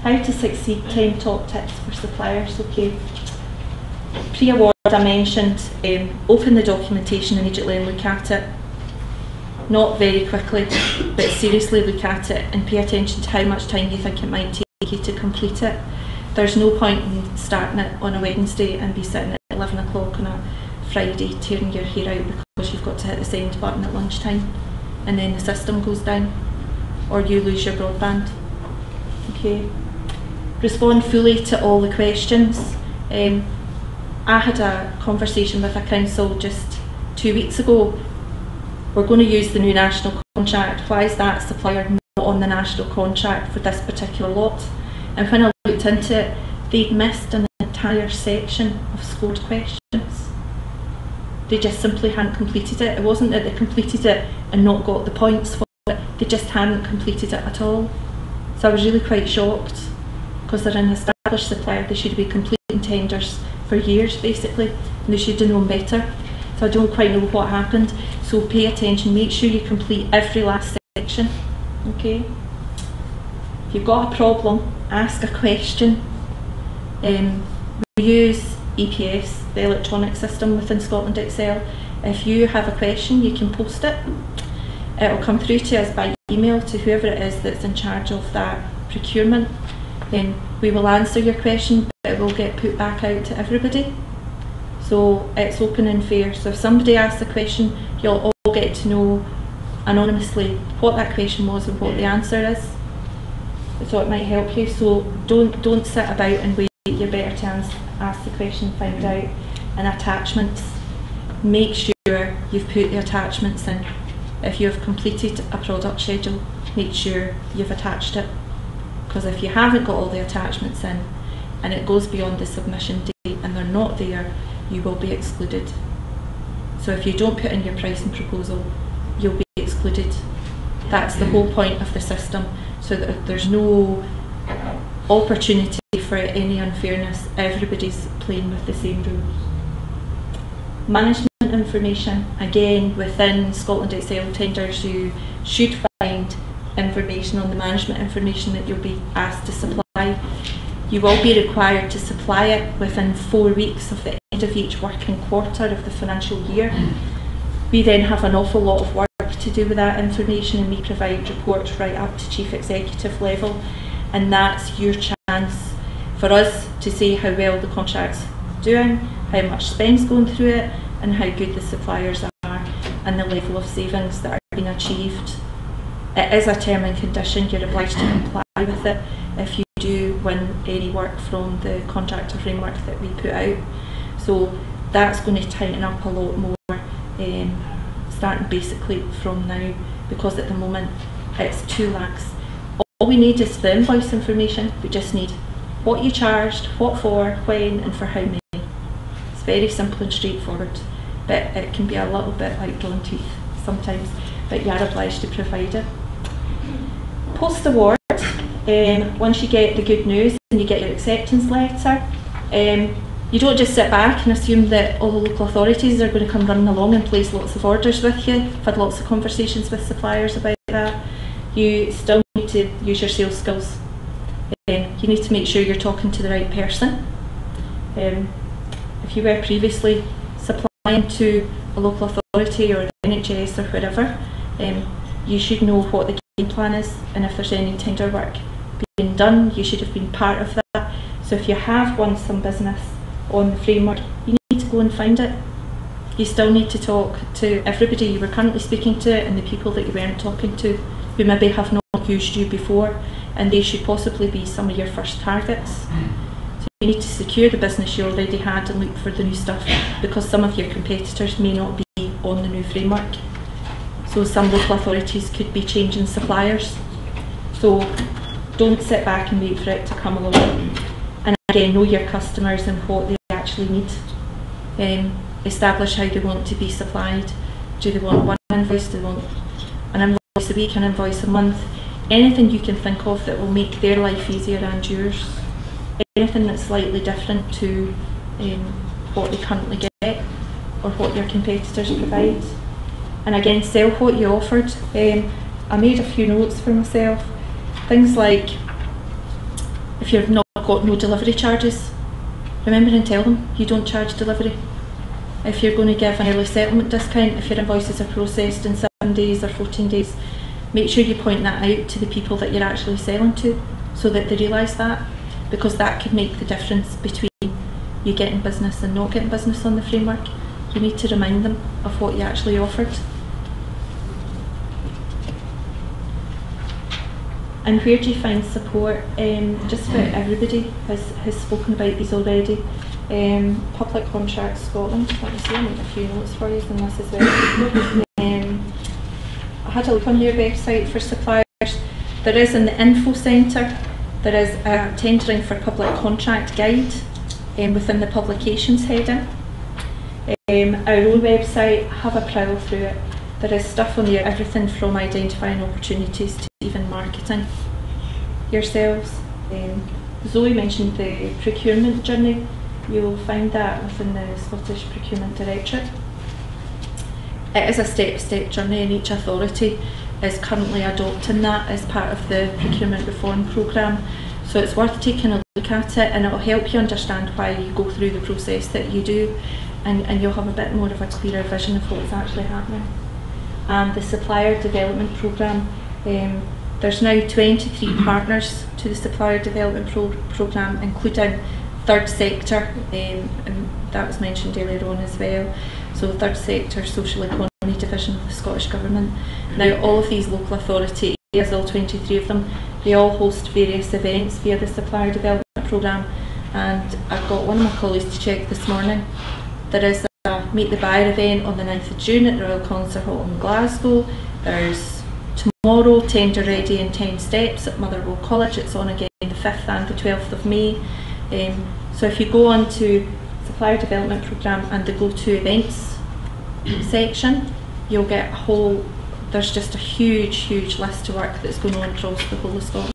How to succeed, 10 top tips for suppliers. Okay. Pre-award, I mentioned, open the documentation immediately and look at it. Not very quickly, but seriously look at it and pay attention to how much time you think it might take you to complete it. There's no point in starting it on a Wednesday and be sitting at 11 o'clock on a Friday tearing your hair out because you've got to hit the send button at lunchtime and then the system goes down or you lose your broadband. Okay. Respond fully to all the questions. I had a conversation with a council just 2 weeks ago. We're going to use the new national contract. Why is that supplier not on the national contract for this particular lot? And when I looked into it, they'd missed an entire section of scored questions. They just simply hadn't completed it. It wasn't that they completed it and not got the points for it, they just hadn't completed it at all. So I was really quite shocked, because they're an established supplier. They should be completing tenders for years basically, and they should have known better. So I don't quite know what happened. So pay attention, make sure you complete every last section. Okay. If you've got a problem, ask a question. We use EPS, the electronic system within Scotland Excel. If you have a question, you can post it. It will come through to us by email to whoever it is that's in charge of that procurement. We will answer your question, but it will get put back out to everybody. So it's open and fair. So if somebody asks a question, you'll all get to know anonymously what that question was and what the answer is. So it might help you. So don't sit about and wait. You're better to ask the question, find out. And attachments. Make sure you've put the attachments in. If you have completed a product schedule, make sure you've attached it. Because if you haven't got all the attachments in and it goes beyond the submission date and they're not there, you will be excluded. So if you don't put in your pricing proposal, you'll be excluded. That's the whole point of the system, so that there's no opportunity for any unfairness. Everybody's playing with the same rules. Management information, again, within Scotland Excel tenders, you should find information on the management information that you'll be asked to supply. You will be required to supply it within 4 weeks of the end of each working quarter of the financial year. We then have an awful lot of work to do with that information, and we provide reports right up to chief executive level, and that's your chance for us to see how well the contract's doing, how much spend's going through it, and how good the suppliers are, and the level of savings that are being achieved. It is a term and condition, you're obliged to comply with it if you do win any work from the contractor framework that we put out. So that's going to tighten up a lot more, starting basically from now, because at the moment it's 2 lakhs. All we need is the invoice information. We just need what you charged, what for, when, and for how many. It's very simple and straightforward, but it can be a little bit like drawn teeth sometimes, but you are obliged to provide it. Post-award, once you get the good news and you get your acceptance letter, you don't just sit back and assume that all the local authorities are going to come running along and place lots of orders with you. I've had lots of conversations with suppliers about that. You still need to use your sales skills. You need to make sure you're talking to the right person. If you were previously supplying to a local authority or the NHS or whatever, you should know what the game plan is, and if there's any tender work being done, you should have been part of that. So if you have won some business on the framework, you need to go and find it. You still need to talk to everybody you were currently speaking to and the people that you weren't talking to, who maybe have not used you before, and they should possibly be some of your first targets. So you need to secure the business you already had and look for the new stuff, because some of your competitors may not be on the new framework. So some local authorities could be changing suppliers. So don't sit back and wait for it to come along. And again, know your customers and what they actually need. Establish how they want to be supplied. Do they want one invoice? Do they want an invoice a week, an invoice a month? Anything you can think of that will make their life easier and yours. Anything that's slightly different to what they currently get or what your competitors provide. And again, sell what you offered. I made a few notes for myself. Things like if you've not got no delivery charges, remember and tell them you don't charge delivery. If you're going to give an early settlement discount, if your invoices are processed in 7 days or 14 days, make sure you point that out to the people that you're actually selling to, so that they realise that, because that could make the difference between you getting business and not getting business on the framework. You need to remind them of what you actually offered. And where do you find support? Just about everybody has spoken about these already. Public Contracts Scotland, let me see, I made a few notes for you on this as well. I had a look on your website for suppliers. There is in the info centre, there is a tendering for public contract guide within the publications heading. Our own website, have a prowl through it. There is stuff on there, everything from identifying opportunities to even marketing yourselves. Zoe mentioned the procurement journey. You'll find that within the Scottish Procurement Directorate. It is a step-by-step journey, and each authority is currently adopting that as part of the procurement reform programme. So it's worth taking a look at it, and it will help you understand why you go through the process that you do, and you'll have a bit more of a clearer vision of what's actually happening. And the Supplier Development Programme, there's now 23 partners to the Supplier Development Programme, including third sector, and that was mentioned earlier on as well. So third sector, social economy division of the Scottish Government. Now all of these local authority areas, all 23 of them, they all host various events via the Supplier Development Programme, and I've got one of my colleagues to check this morning. There is a Meet the Buyer event on the 9th of June at the Royal Concert Hall in Glasgow. There's tomorrow Tender Ready in 10 Steps at Motherwell College. It's on again the 5th and the 12th of May. So if you go on to Supplier Development Programme and the Go To Events section, you'll get a whole, there's just a huge list of work that's going on across the whole of Scotland.